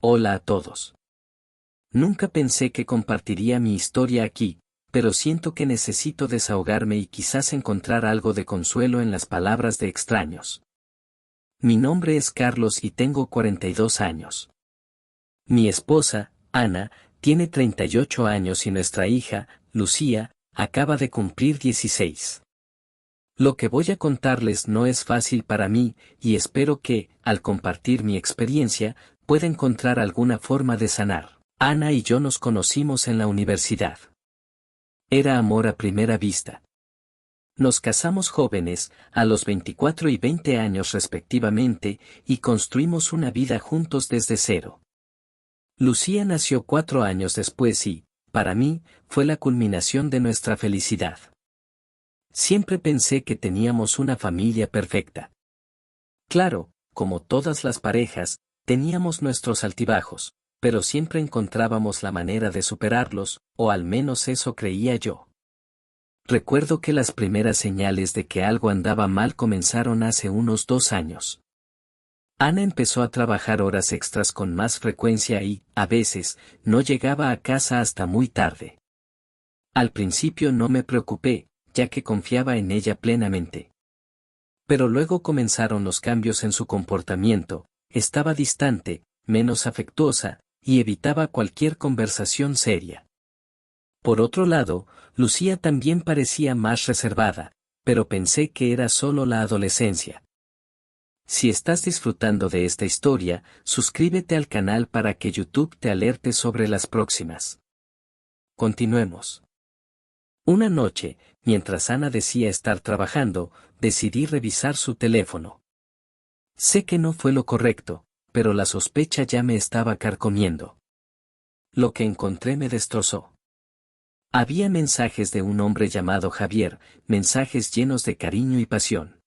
Hola a todos. Nunca pensé que compartiría mi historia aquí, pero siento que necesito desahogarme y quizás encontrar algo de consuelo en las palabras de extraños. Mi nombre es Carlos y tengo 42 años. Mi esposa, Ana, tiene 38 años y nuestra hija, Lucía, acaba de cumplir 16. Lo que voy a contarles no es fácil para mí, y espero que, al compartir mi experiencia, pueda encontrar alguna forma de sanar. Ana y yo nos conocimos en la universidad. Era amor a primera vista. Nos casamos jóvenes, a los 24 y 20 años respectivamente, y construimos una vida juntos desde cero. Lucía nació 4 años después y, para mí, fue la culminación de nuestra felicidad. Siempre pensé que teníamos una familia perfecta. Claro, como todas las parejas, teníamos nuestros altibajos, pero siempre encontrábamos la manera de superarlos, o al menos eso creía yo. Recuerdo que las primeras señales de que algo andaba mal comenzaron hace unos 2 años. Ana empezó a trabajar horas extras con más frecuencia y, a veces, no llegaba a casa hasta muy tarde. Al principio no me preocupé, ya que confiaba en ella plenamente. Pero luego comenzaron los cambios en su comportamiento, estaba distante, menos afectuosa, y evitaba cualquier conversación seria. Por otro lado, Lucía también parecía más reservada, pero pensé que era solo la adolescencia. Si estás disfrutando de esta historia, suscríbete al canal para que YouTube te alerte sobre las próximas. Continuemos. Una noche, mientras Ana decía estar trabajando, decidí revisar su teléfono. Sé que no fue lo correcto, pero la sospecha ya me estaba carcomiendo. Lo que encontré me destrozó. Había mensajes de un hombre llamado Javier, mensajes llenos de cariño y pasión.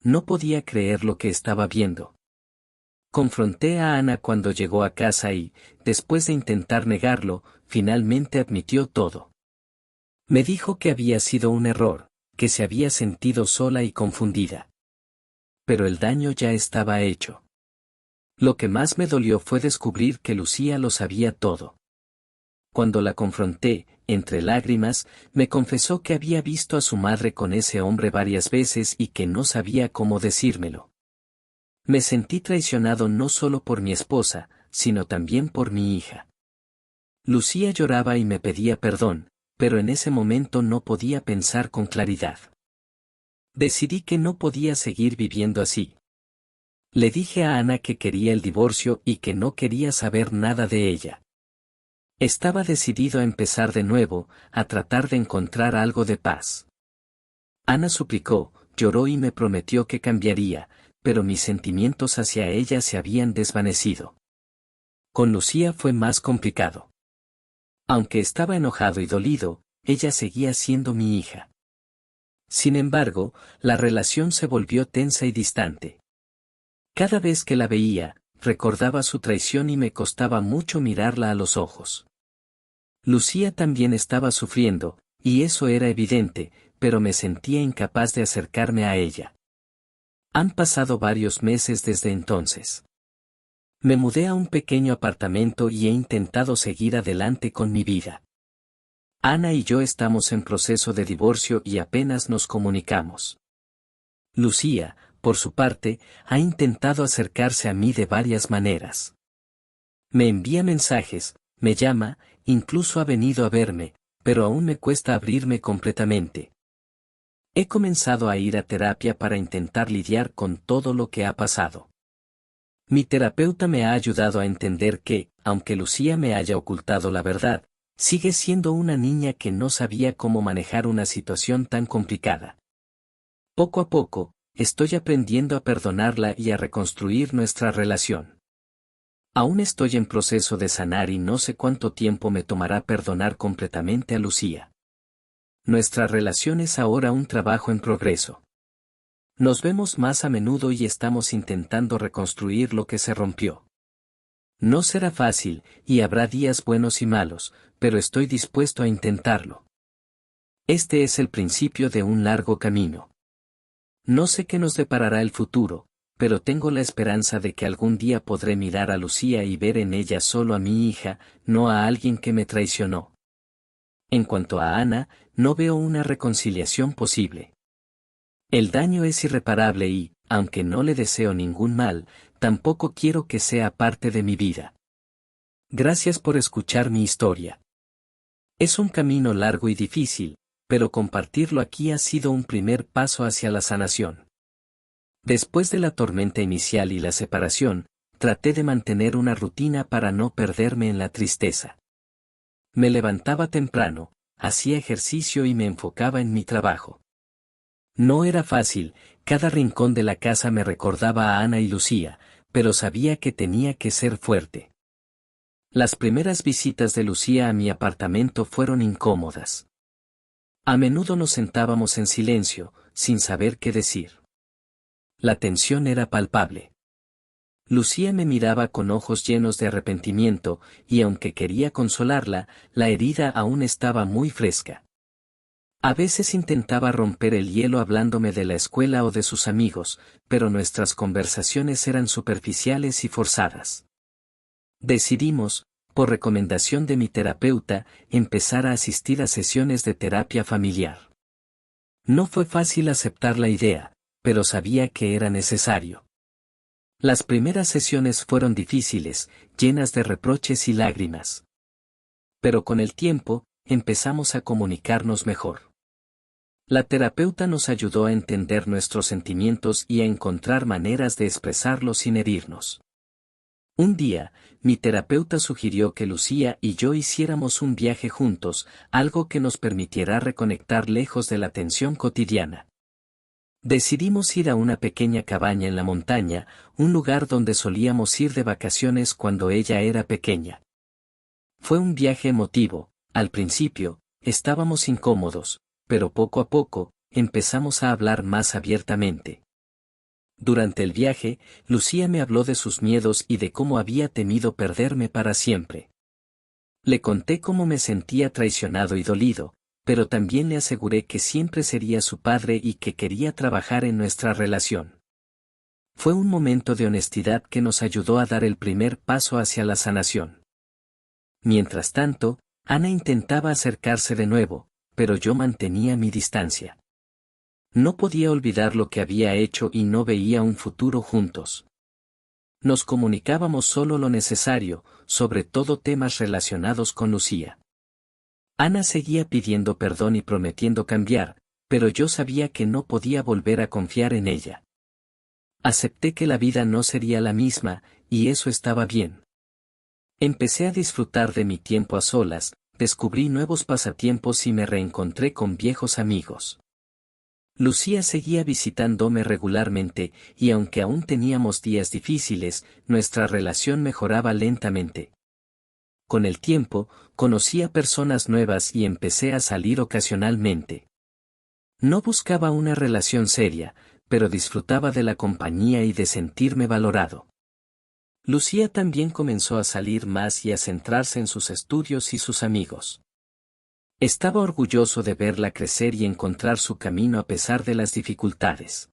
No podía creer lo que estaba viendo. Confronté a Ana cuando llegó a casa y, después de intentar negarlo, finalmente admitió todo. Me dijo que había sido un error, que se había sentido sola y confundida. Pero el daño ya estaba hecho. Lo que más me dolió fue descubrir que Lucía lo sabía todo. Cuando la confronté, entre lágrimas, me confesó que había visto a su madre con ese hombre varias veces y que no sabía cómo decírmelo. Me sentí traicionado no solo por mi esposa, sino también por mi hija. Lucía lloraba y me pedía perdón, pero en ese momento no podía pensar con claridad. Decidí que no podía seguir viviendo así. Le dije a Ana que quería el divorcio y que no quería saber nada de ella. Estaba decidido a empezar de nuevo, a tratar de encontrar algo de paz. Ana suplicó, lloró y me prometió que cambiaría, pero mis sentimientos hacia ella se habían desvanecido. Con Lucía fue más complicado. Aunque estaba enojado y dolido, ella seguía siendo mi hija. Sin embargo, la relación se volvió tensa y distante. Cada vez que la veía, recordaba su traición y me costaba mucho mirarla a los ojos. Lucía también estaba sufriendo, y eso era evidente, pero me sentía incapaz de acercarme a ella. Han pasado varios meses desde entonces. Me mudé a un pequeño apartamento y he intentado seguir adelante con mi vida. Ana y yo estamos en proceso de divorcio y apenas nos comunicamos. Lucía, por su parte, ha intentado acercarse a mí de varias maneras. Me envía mensajes, me llama, incluso ha venido a verme, pero aún me cuesta abrirme completamente. He comenzado a ir a terapia para intentar lidiar con todo lo que ha pasado. Mi terapeuta me ha ayudado a entender que, aunque Lucía me haya ocultado la verdad, sigue siendo una niña que no sabía cómo manejar una situación tan complicada. Poco a poco, estoy aprendiendo a perdonarla y a reconstruir nuestra relación. Aún estoy en proceso de sanar y no sé cuánto tiempo me tomará perdonar completamente a Lucía. Nuestra relación es ahora un trabajo en progreso. Nos vemos más a menudo y estamos intentando reconstruir lo que se rompió. No será fácil, y habrá días buenos y malos, pero estoy dispuesto a intentarlo. Este es el principio de un largo camino. No sé qué nos deparará el futuro, pero tengo la esperanza de que algún día podré mirar a Lucía y ver en ella solo a mi hija, no a alguien que me traicionó. En cuanto a Ana, no veo una reconciliación posible. El daño es irreparable y, aunque no le deseo ningún mal, tampoco quiero que sea parte de mi vida. Gracias por escuchar mi historia. Es un camino largo y difícil, pero compartirlo aquí ha sido un primer paso hacia la sanación. Después de la tormenta inicial y la separación, traté de mantener una rutina para no perderme en la tristeza. Me levantaba temprano, hacía ejercicio y me enfocaba en mi trabajo. No era fácil, cada rincón de la casa me recordaba a Ana y Lucía, pero sabía que tenía que ser fuerte. Las primeras visitas de Lucía a mi apartamento fueron incómodas. A menudo nos sentábamos en silencio, sin saber qué decir. La tensión era palpable. Lucía me miraba con ojos llenos de arrepentimiento, y aunque quería consolarla, la herida aún estaba muy fresca. A veces intentaba romper el hielo hablándome de la escuela o de sus amigos, pero nuestras conversaciones eran superficiales y forzadas. Decidimos, por recomendación de mi terapeuta, empezar a asistir a sesiones de terapia familiar. No fue fácil aceptar la idea, pero sabía que era necesario. Las primeras sesiones fueron difíciles, llenas de reproches y lágrimas. Pero con el tiempo, empezamos a comunicarnos mejor. La terapeuta nos ayudó a entender nuestros sentimientos y a encontrar maneras de expresarlos sin herirnos. Un día, mi terapeuta sugirió que Lucía y yo hiciéramos un viaje juntos, algo que nos permitiera reconectar lejos de la tensión cotidiana. Decidimos ir a una pequeña cabaña en la montaña, un lugar donde solíamos ir de vacaciones cuando ella era pequeña. Fue un viaje emotivo. Al principio, estábamos incómodos, pero poco a poco, empezamos a hablar más abiertamente. Durante el viaje, Lucía me habló de sus miedos y de cómo había temido perderme para siempre. Le conté cómo me sentía traicionado y dolido, pero también le aseguré que siempre sería su padre y que quería trabajar en nuestra relación. Fue un momento de honestidad que nos ayudó a dar el primer paso hacia la sanación. Mientras tanto, Ana intentaba acercarse de nuevo, pero yo mantenía mi distancia. No podía olvidar lo que había hecho y no veía un futuro juntos. Nos comunicábamos solo lo necesario, sobre todo temas relacionados con Lucía. Ana seguía pidiendo perdón y prometiendo cambiar, pero yo sabía que no podía volver a confiar en ella. Acepté que la vida no sería la misma, y eso estaba bien. Empecé a disfrutar de mi tiempo a solas, descubrí nuevos pasatiempos y me reencontré con viejos amigos. Lucía seguía visitándome regularmente, y aunque aún teníamos días difíciles, nuestra relación mejoraba lentamente. Con el tiempo, conocí a personas nuevas y empecé a salir ocasionalmente. No buscaba una relación seria, pero disfrutaba de la compañía y de sentirme valorado. Lucía también comenzó a salir más y a centrarse en sus estudios y sus amigos. Estaba orgulloso de verla crecer y encontrar su camino a pesar de las dificultades.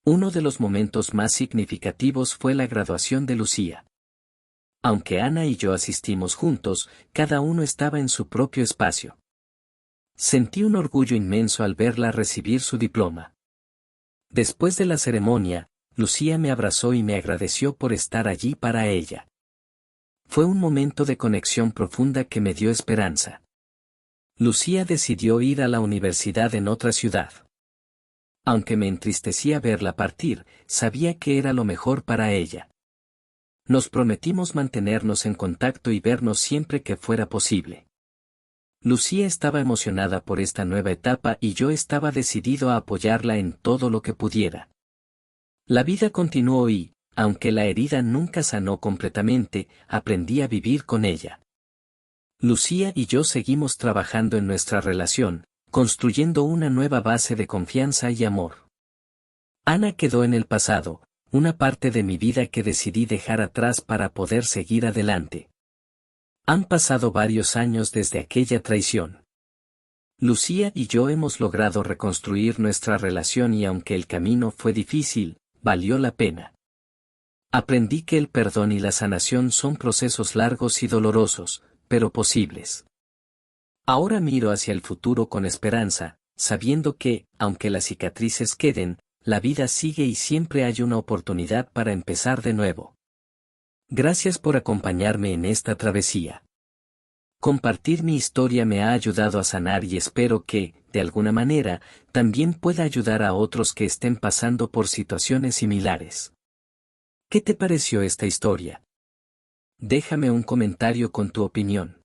Uno de los momentos más significativos fue la graduación de Lucía. Aunque Ana y yo asistimos juntos, cada uno estaba en su propio espacio. Sentí un orgullo inmenso al verla recibir su diploma. Después de la ceremonia, Lucía me abrazó y me agradeció por estar allí para ella. Fue un momento de conexión profunda que me dio esperanza. Lucía decidió ir a la universidad en otra ciudad. Aunque me entristecía verla partir, sabía que era lo mejor para ella. Nos prometimos mantenernos en contacto y vernos siempre que fuera posible. Lucía estaba emocionada por esta nueva etapa y yo estaba decidido a apoyarla en todo lo que pudiera. La vida continuó y, aunque la herida nunca sanó completamente, aprendí a vivir con ella. Lucía y yo seguimos trabajando en nuestra relación, construyendo una nueva base de confianza y amor. Ana quedó en el pasado, una parte de mi vida que decidí dejar atrás para poder seguir adelante. Han pasado varios años desde aquella traición. Lucía y yo hemos logrado reconstruir nuestra relación y aunque el camino fue difícil, valió la pena. Aprendí que el perdón y la sanación son procesos largos y dolorosos, pero posibles. Ahora miro hacia el futuro con esperanza, sabiendo que, aunque las cicatrices queden, la vida sigue y siempre hay una oportunidad para empezar de nuevo. Gracias por acompañarme en esta travesía. Compartir mi historia me ha ayudado a sanar y espero que, de alguna manera, también pueda ayudar a otros que estén pasando por situaciones similares. ¿Qué te pareció esta historia? Déjame un comentario con tu opinión.